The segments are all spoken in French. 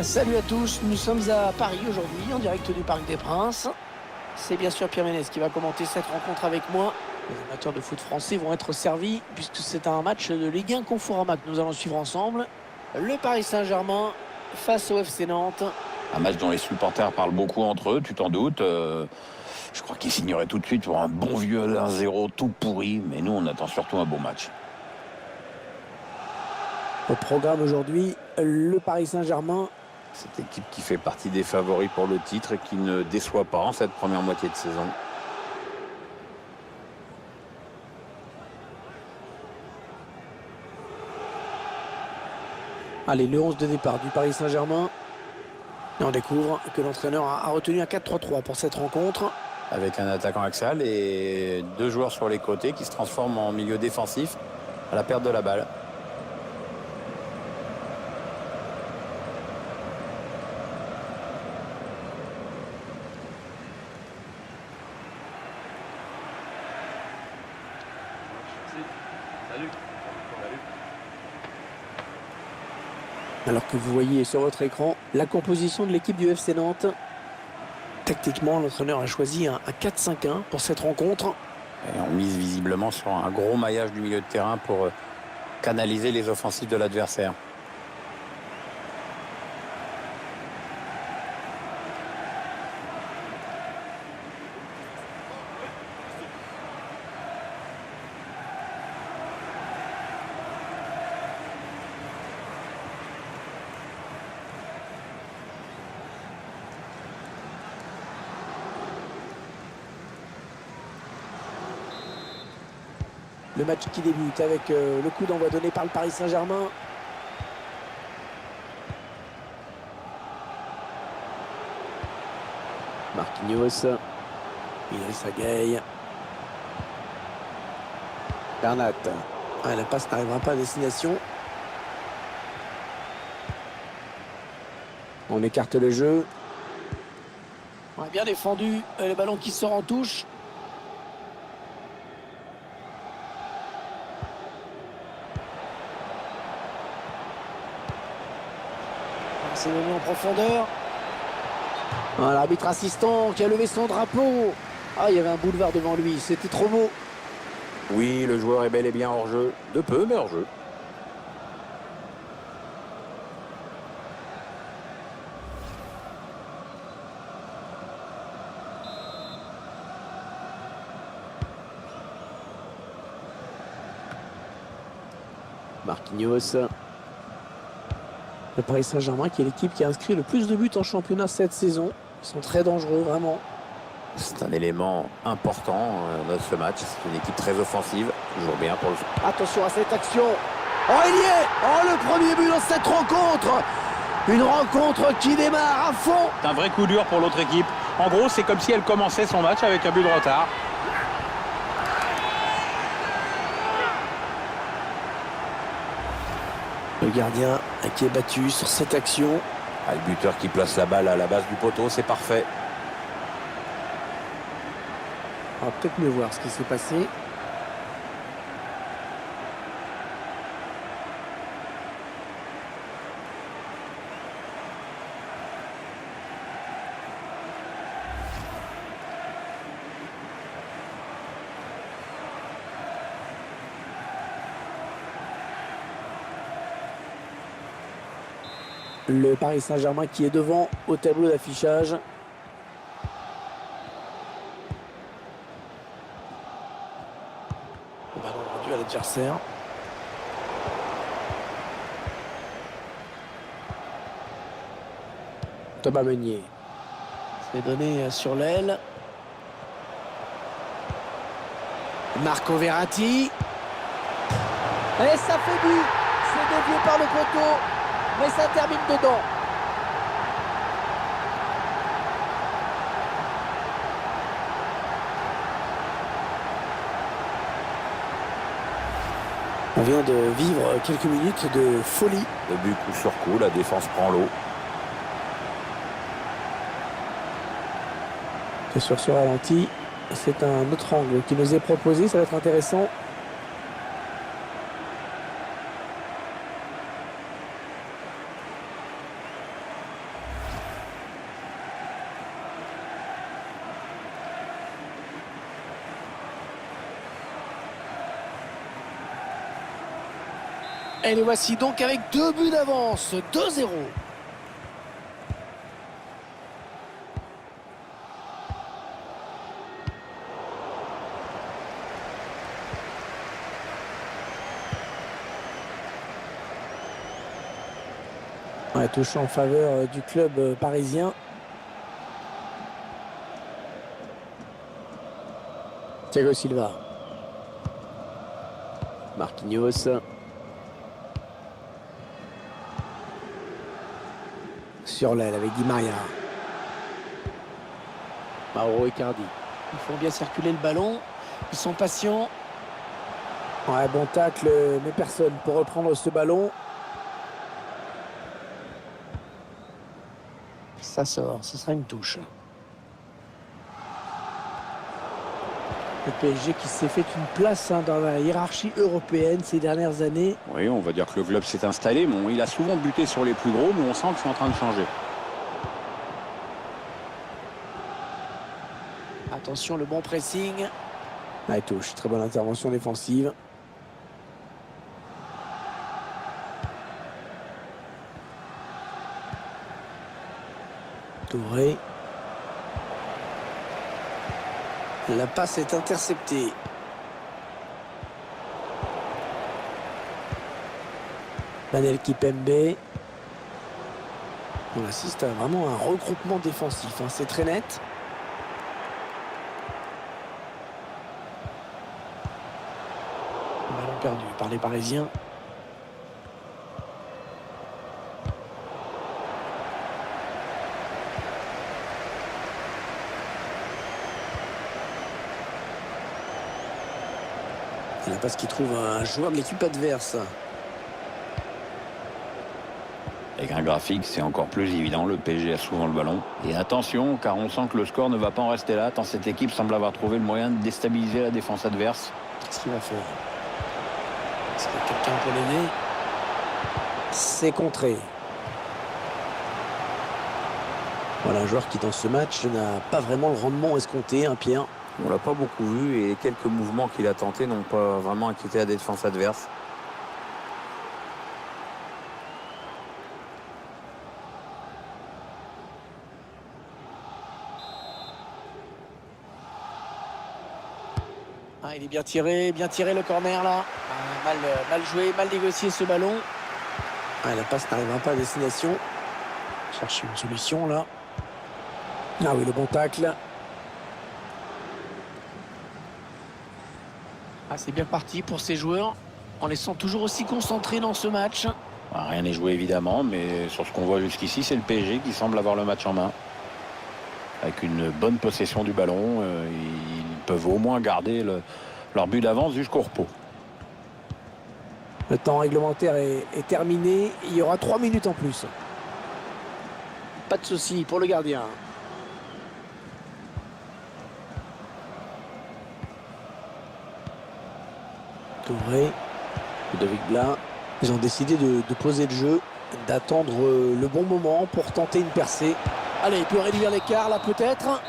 Salut à tous, nous sommes à Paris aujourd'hui, en direct du Parc des Princes. C'est bien sûr Pierre Ménès qui va commenter cette rencontre avec moi. Les amateurs de foot français vont être servis puisque c'est un match de Ligue 1 Conforama que nous allons suivre ensemble. Le Paris Saint-Germain face au FC Nantes. Un match dont les supporters parlent beaucoup entre eux, tu t'en doutes. Je crois qu'ils signeraient tout de suite pour un bon vieux 1-0 tout pourri. Mais nous, on attend surtout un bon match. Au programme aujourd'hui, le Paris Saint-Germain. Cette équipe qui fait partie des favoris pour le titre et qui ne déçoit pas en cette première moitié de saison. Allez, le 11 de départ du Paris Saint-Germain. Et on découvre que l'entraîneur a retenu un 4-3-3 pour cette rencontre. Avec un attaquant axial et deux joueurs sur les côtés qui se transforment en milieu défensif à la perte de la balle. Alors que vous voyez sur votre écran la composition de l'équipe du FC Nantes. Tactiquement, l'entraîneur a choisi un 4-5-1 pour cette rencontre. Et on mise visiblement sur un gros maillage du milieu de terrain pour canaliser les offensives de l'adversaire. Le match qui débute avec le coup d'envoi donné par le Paris Saint-Germain. Marquinhos. Idrissa Gueye. Bernat. La passe n'arrivera pas à destination. On écarte le jeu. On a bien défendu. Le ballon qui sort en touche. C'est donné en profondeur. L'arbitre assistant qui a levé son drapeau. Ah, il y avait un boulevard devant lui. C'était trop beau. Oui, le joueur est bel et bien hors jeu. De peu, mais hors jeu. Marquinhos. Le Paris Saint-Germain qui est l'équipe qui a inscrit le plus de buts en championnat cette saison. Ils sont très dangereux, vraiment. C'est un élément important dans ce match. C'est une équipe très offensive. Toujours bien pour le... Attention à cette action. Oh, il y est. Oh, le premier but dans cette rencontre. Une rencontre qui démarre à fond. C'est un vrai coup dur pour l'autre équipe. En gros, c'est comme si elle commençait son match avec un but de retard. Le gardien qui est battu sur cette action. Le buteur qui place la balle à la base du poteau, c'est parfait. On va peut-être mieux voir ce qui s'est passé. Le Paris Saint-Germain qui est devant au tableau d'affichage. Le ballon rendu à l'adversaire. Thomas Meunier. C'est donné sur l'aile. Marco Verratti. Et ça fait but. C'est dévié par le poteau. Mais ça termine dedans. On vient de vivre quelques minutes de folie. Le but coup sur coup, la défense prend l'eau. C'est sur ce ralenti. C'est un autre angle qui nous est proposé. Ça va être intéressant. Et les voici donc avec 2 buts d'avance, 2-0. Ouais, touche en faveur du club parisien. Thiago Silva. Marquinhos. Sur l'aile avec Di Maria. Mauro Icardi. Ils font bien circuler le ballon. Ils sont patients. Ouais, bon tacle, mais personne pour reprendre ce ballon. Ça sort, ce sera une touche. Le PSG qui s'est fait une place dans la hiérarchie européenne ces dernières années. Oui, on va dire que le club s'est installé. Bon, il a souvent buté sur les plus gros, mais on sent que c'est en train de changer. Attention, le bon pressing. Ah, touche, très bonne intervention défensive. Touré. La passe est interceptée. Manel Kipembe. On assiste à vraiment un regroupement défensif, hein. C'est très net. Ballon perdu par les Parisiens. Et la passe qui trouve un joueur de l'équipe adverse. Avec un graphique, c'est encore plus évident. Le PSG a souvent le ballon. Et attention, car on sent que le score ne va pas en rester là, tant cette équipe semble avoir trouvé le moyen de déstabiliser la défense adverse. Qu'est-ce qu'il va faire? Est-ce qu'il y a quelqu'un pour l'aider? C'est contré. Voilà un joueur qui, dans ce match, n'a pas vraiment le rendement escompté, hein, Pierre. On l'a pas beaucoup vu et les quelques mouvements qu'il a tentés n'ont pas vraiment inquiété la défense adverse. Ah, il est bien tiré le corner là. Ah, mal joué, mal négocié ce ballon. Ah, la passe n'arrivera pas à destination. Cherche une solution là. Ah oui, le bon tacle. Ah, c'est bien parti pour ces joueurs. En les sent toujours aussi concentrés dans ce match. Rien n'est joué évidemment, mais sur ce qu'on voit jusqu'ici, c'est le PSG qui semble avoir le match en main. Avec une bonne possession du ballon, ils peuvent au moins garder leur but d'avance jusqu'au repos. Le temps réglementaire est terminé. Il y aura 3 minutes en plus. Pas de souci pour le gardien. Touré, Ludovic Blas. Ils ont décidé de poser le jeu, d'attendre le bon moment pour tenter une percée. Allez, il peut réduire l'écart là peut-être.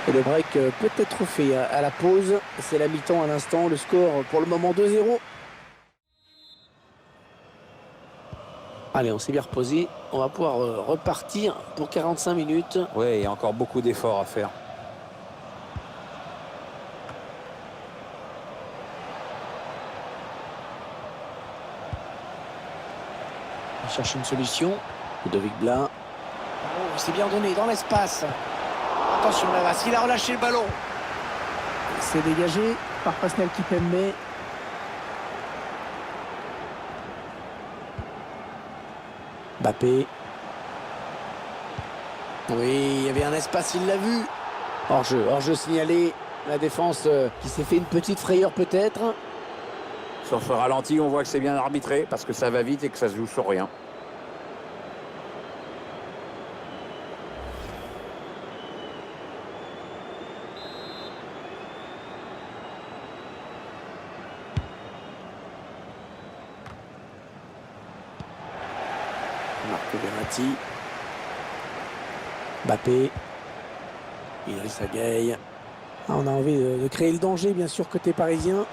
Et le break peut être fait à la pause. C'est la mi-temps à l'instant. Le score pour le moment 2-0. Allez, on s'est bien reposé. On va pouvoir repartir pour 45 minutes. Ouais, il y a encore beaucoup d'efforts à faire. Il cherche une solution. Ludovic Blas. Oh, c'est bien donné dans l'espace. Attention Navas, il a relâché le ballon. C'est dégagé par Pascal Kipembe. Mbappé. Oui, il y avait un espace, il l'a vu. Hors-jeu signalé. La défense qui s'est fait une petite frayeur peut-être. Sur ce ralenti, on voit que c'est bien arbitré parce que ça va vite et que ça se joue sur rien. Marco Verratti. Mbappé. Idrissa Gueye. Ah, on a envie de créer le danger, bien sûr, côté parisien.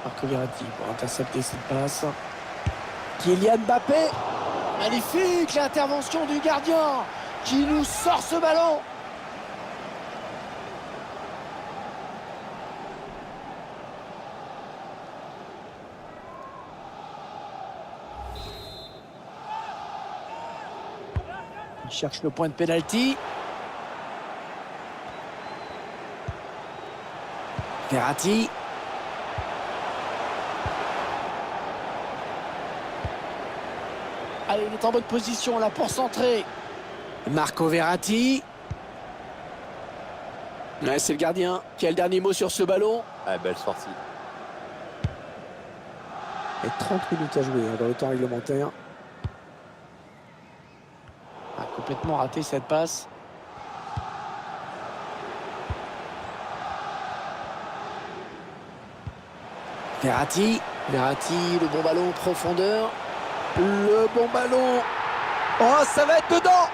Marco Verratti pour intercepter cette passe. Kylian Mbappé. Magnifique l'intervention du gardien qui nous sort ce ballon. Il cherche le point de pénalty. Verratti. Allez, il est en bonne position là pour centrer. Marco Verratti. Ouais, c'est le gardien qui a le dernier mot sur ce ballon. Ah, belle sortie. Et 30 minutes à jouer dans le temps réglementaire. A complètement raté cette passe. Verratti. Verratti, le bon ballon en profondeur. Le bon ballon. Oh, ça va être dedans.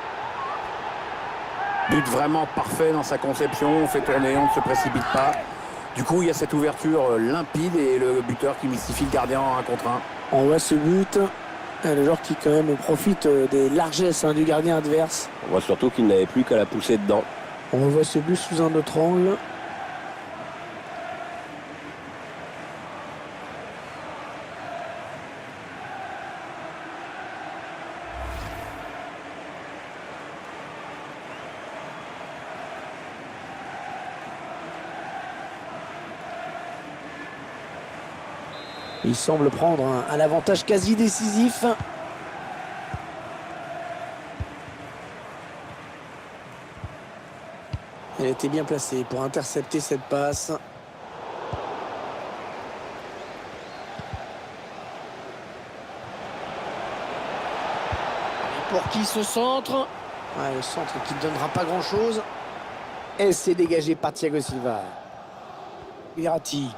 But vraiment parfait dans sa conception. On fait tourner, on ne se précipite pas. Du coup, il y a cette ouverture limpide et le buteur qui mystifie le gardien en 1 contre 1. On voit ce but. Le joueur qui quand même profite des largesses du gardien adverse. On voit surtout qu'il n'avait plus qu'à la pousser dedans. On voit ce but sous un autre angle. Il semble prendre un avantage quasi décisif. Elle était bien placée pour intercepter cette passe. Et pour qui ce centre? Ouais, le centre qui ne donnera pas grand-chose. Et c'est dégagé par Thiago Silva. Verratti.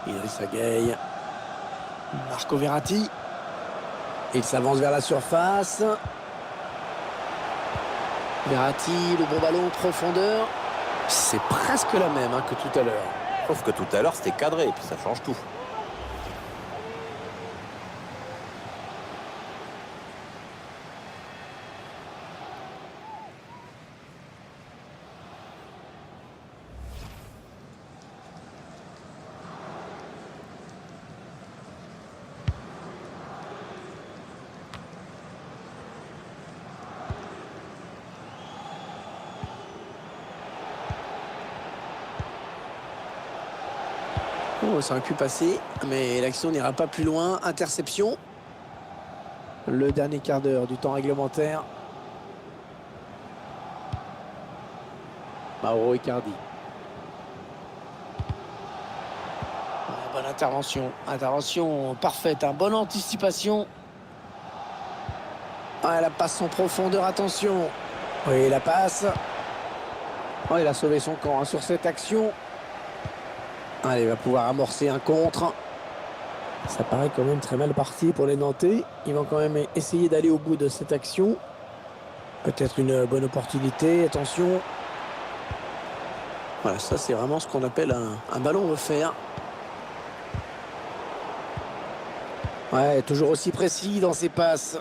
Idrissa Gueye. Marco Verratti. Il s'avance vers la surface. Verratti, le bon ballon en profondeur. C'est presque la même que tout à l'heure. Sauf que tout à l'heure, c'était cadré et puis ça change tout. Oh, ça aurait pu passer, mais l'action n'ira pas plus loin. Interception. Le dernier quart d'heure du temps réglementaire. Mauro Icardi. Bonne intervention. Intervention parfaite. Bonne anticipation. La passe en profondeur. Attention. Oui, la passe. Oh, il a sauvé son camp sur cette action. Allez, il va pouvoir amorcer un contre. Ça paraît quand même très mal parti pour les Nantais. Ils vont quand même essayer d'aller au bout de cette action. Peut-être une bonne opportunité. Attention. Voilà, ça c'est vraiment ce qu'on appelle un ballon offert. Ouais, toujours aussi précis dans ses passes.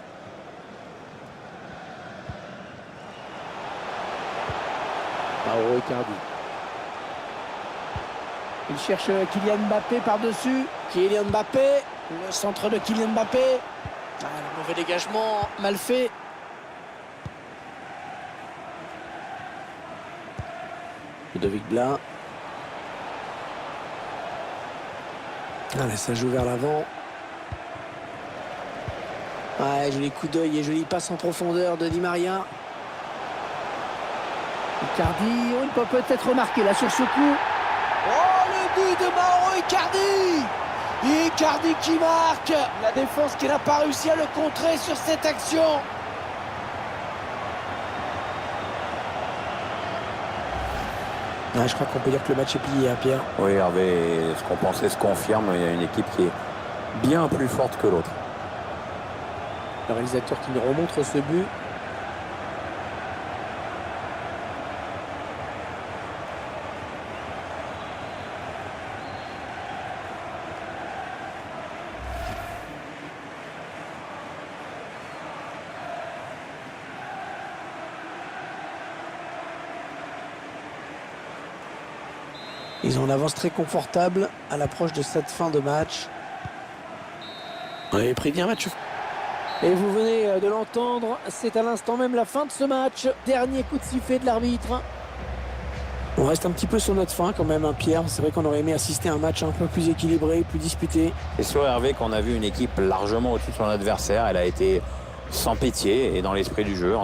Mauro Icardi. Il cherche Kylian Mbappé par-dessus. Kylian Mbappé. Le centre de Kylian Mbappé. Le mauvais dégagement, mal fait. Ludovic Blas. Allez, ça joue vers l'avant. Ouais, joli coup d'œil et jolie passe en profondeur de Di Maria. Icardi, on peut peut-être remarquer là sur ce coup. Oh, le but de Mauro Icardi! Icardi qui marque! La défense qui n'a pas réussi à le contrer sur cette action. Je crois qu'on peut dire que le match est plié, Pierre. Oui, Hervé, ce qu'on pensait se confirme. Il y a une équipe qui est bien plus forte que l'autre. Le réalisateur qui nous remontre ce but. Ils ont une avance très confortable à l'approche de cette fin de match. On avait prédit un match. Et vous venez de l'entendre, c'est à l'instant même la fin de ce match. Dernier coup de sifflet de l'arbitre. On reste un petit peu sur notre fin quand même, hein, Pierre. C'est vrai qu'on aurait aimé assister à un match un peu plus équilibré, plus disputé. C'est sur Hervé qu'on a vu une équipe largement au-dessus de son adversaire. Elle a été sans pitié et dans l'esprit du jeu.